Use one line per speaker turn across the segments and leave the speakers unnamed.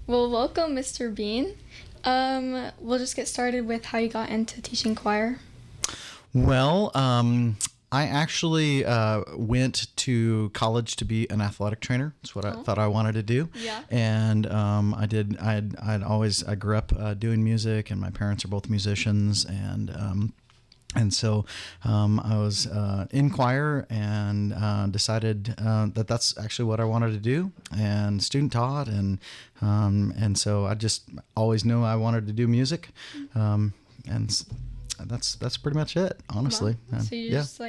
Well, welcome, Mr. Bean. We'll just get started with how you got into teaching choir.
Well, I actually went to college to be an athletic trainer. That's what I thought I wanted to do.
Yeah.
And I grew up doing music, and my parents are both musicians, and so I was in choir and decided that that's actually what I wanted to do, and student taught, and so I just always knew I wanted to do music, and that's pretty much it, honestly.
Wow. So you just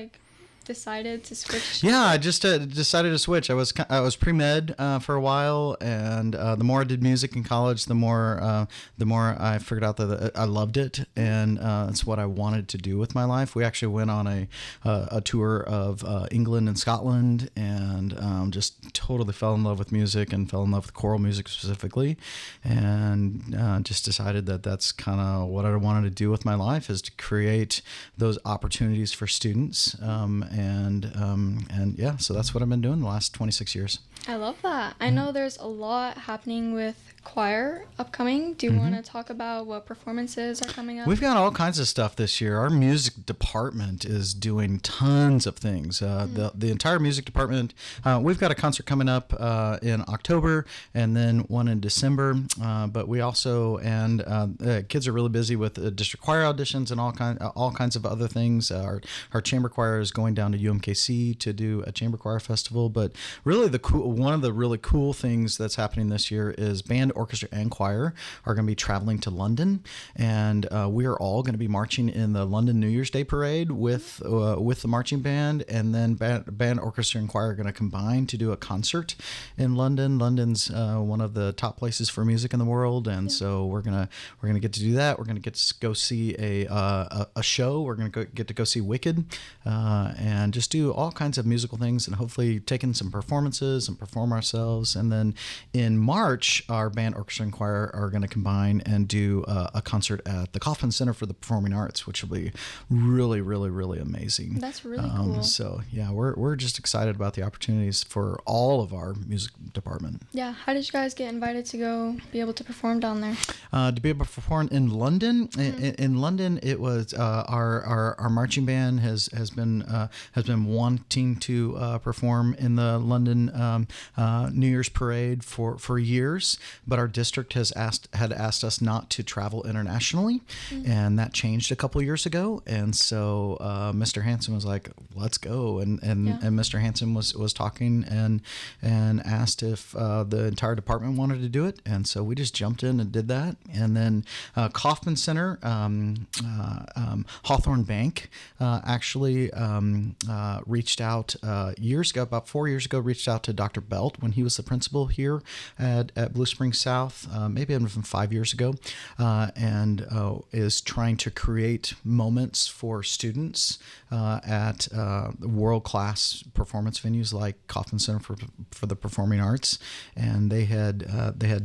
decided to switch?
Yeah, I just decided to switch. I was pre-med for a while, and the more I did music in college, the more I figured out that I loved it, and it's what I wanted to do with my life. We actually went on a tour of England and Scotland, and just totally fell in love with music and fell in love with choral music specifically, and just decided that that's kind of what I wanted to do with my life, is to create those opportunities for students. And yeah, so that's what I've been doing the last 26 years.
I love that. I know there's a lot happening with choir upcoming. Do you want to talk about what performances are coming up?
We've got all kinds of stuff this year. Our music department is doing tons of things. The entire music department. We've got a concert coming up in October, and then one in December. But we also kids are really busy with district choir auditions and all kinds of other things. Our chamber choir is going down to UMKC to do a chamber choir festival. But really, one of the really cool things that's happening this year is band, orchestra, and choir are going to be traveling to London, and we are all going to be marching in the London New Year's Day parade with the marching band, and then band, orchestra, and choir are going to combine to do a concert in London. London's one of the top places for music in the world, and so we're gonna get to do that. We're gonna get to go see a show. We're gonna get to go see Wicked, and just do all kinds of musical things, and hopefully take in some performances and perform ourselves. And then in March, our band, orchestra, and choir are going to combine and do a concert at the Kaufman Center for the Performing Arts, which will be really, really, really amazing.
That's really cool.
So yeah, we're just excited about the opportunities for all of our music department.
Yeah. How did you guys get invited to go be able to perform down there?
To be able to perform in London. In London, it was our marching band has been wanting to perform in the London New Year's Parade for years, but our district had asked us not to travel internationally, and that changed a couple years ago. And so Mr. Hansen was like, "Let's go," and Mr. Hansen was talking and asked if the entire department wanted to do it, and so we just jumped in and did that. And then Kaufman Center, Hawthorne Bank actually reached out years ago, about 4 years ago, reached out to Dr. Belt when he was the principal here at Blue Springs South, maybe even 5 years ago, and is trying to create moments for students at world-class performance venues like Kaufman Center for the Performing Arts. And they had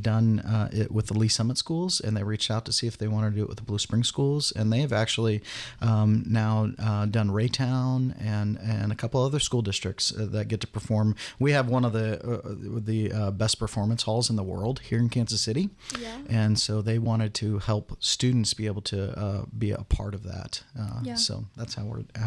done it with the Lee Summit schools, and they reached out to see if they wanted to do it with the Blue Springs schools. And they have actually now done Raytown and a couple other school districts that get to perform. We have one of the best performance halls in the world here in Kansas City, and so they wanted to help students be able to be a part of that. So that's how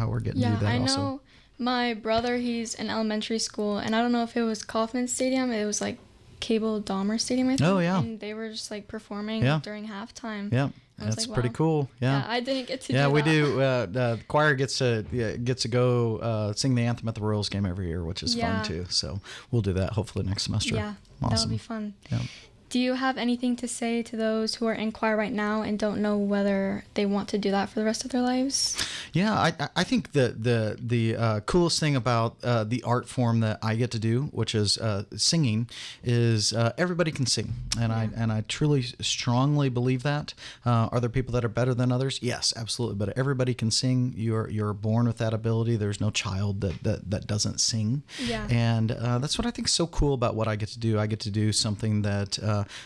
we're getting to do that.
I
also
know my brother, he's in elementary school, and I don't know if it was Kaufman Stadium, it was like Cable Dahmer Stadium, I think.
Oh yeah,
and they were just like performing during halftime.
Yeah. That's pretty cool. Yeah,
I didn't get to do that.
Yeah, we do. The choir gets to go sing the anthem at the Royals game every year, which is fun too. So we'll do that hopefully next semester.
Yeah,
awesome.
That'll be fun.
Yeah.
Do you have anything to say to those who are in choir right now and don't know whether they want to do that for the rest of their lives?
Yeah, I think the coolest thing about the art form that I get to do, which is singing, is everybody can sing, and I truly strongly believe that. Are there people that are better than others? Yes, absolutely. But everybody can sing. You're born with that ability. There's no child that doesn't sing.
Yeah.
And that's what I think is so cool about what I get to do. I get to do something that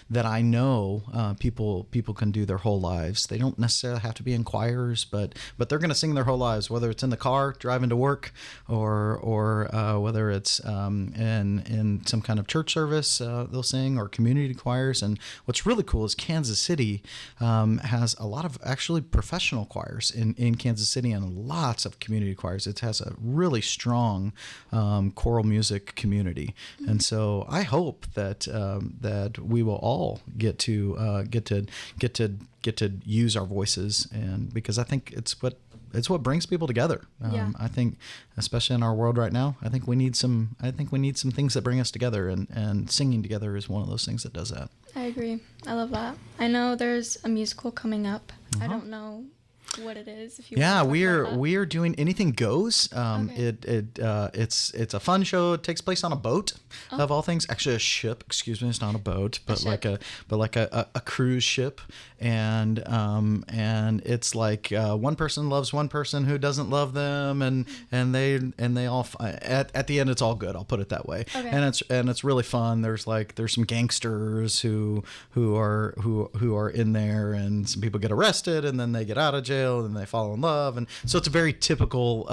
that I know people can do their whole lives. They don't necessarily have to be in choirs, but they're going to sing their whole lives, whether it's in the car driving to work, or whether it's in some kind of church service they'll sing, or community choirs. And what's really cool is Kansas City has a lot of actually professional choirs in Kansas City, and lots of community choirs. It has a really strong choral music community, and so I hope that we will all get to use our voices, and because I think it's what brings people together. I think, especially in our world right now, I think we need some things that bring us together, and singing together is one of those things that does that.
I agree. I love that. I know there's a musical coming up. I don't know what it is. If you
we are doing Anything Goes. It's a fun show. It takes place on a boat, of all things. Actually, a ship. Excuse me, it's not a boat, but like a cruise ship, and it's like one person loves one person who doesn't love them, and they all at the end it's all good. I'll put it that way. Okay. And it's really fun. There's some gangsters who are in there, and some people get arrested, and then they get out of jail, and they fall in love, and so it's a very typical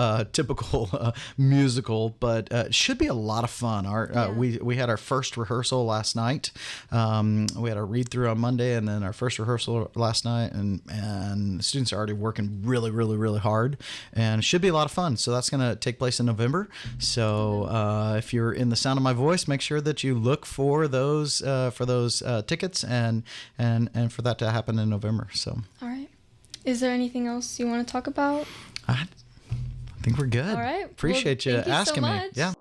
musical, but it should be a lot of fun. We had our first rehearsal last night. We had a read through on Monday, and then our first rehearsal last night, and the students are already working really, really, really hard, and it should be a lot of fun. So that's going to take place in November. So if you're in the sound of my voice, make sure that you look for those tickets, and for that to happen in November. So
all right. Is there anything else you want to talk about?
I think we're good.
All right.
Appreciate you asking me.
Yeah.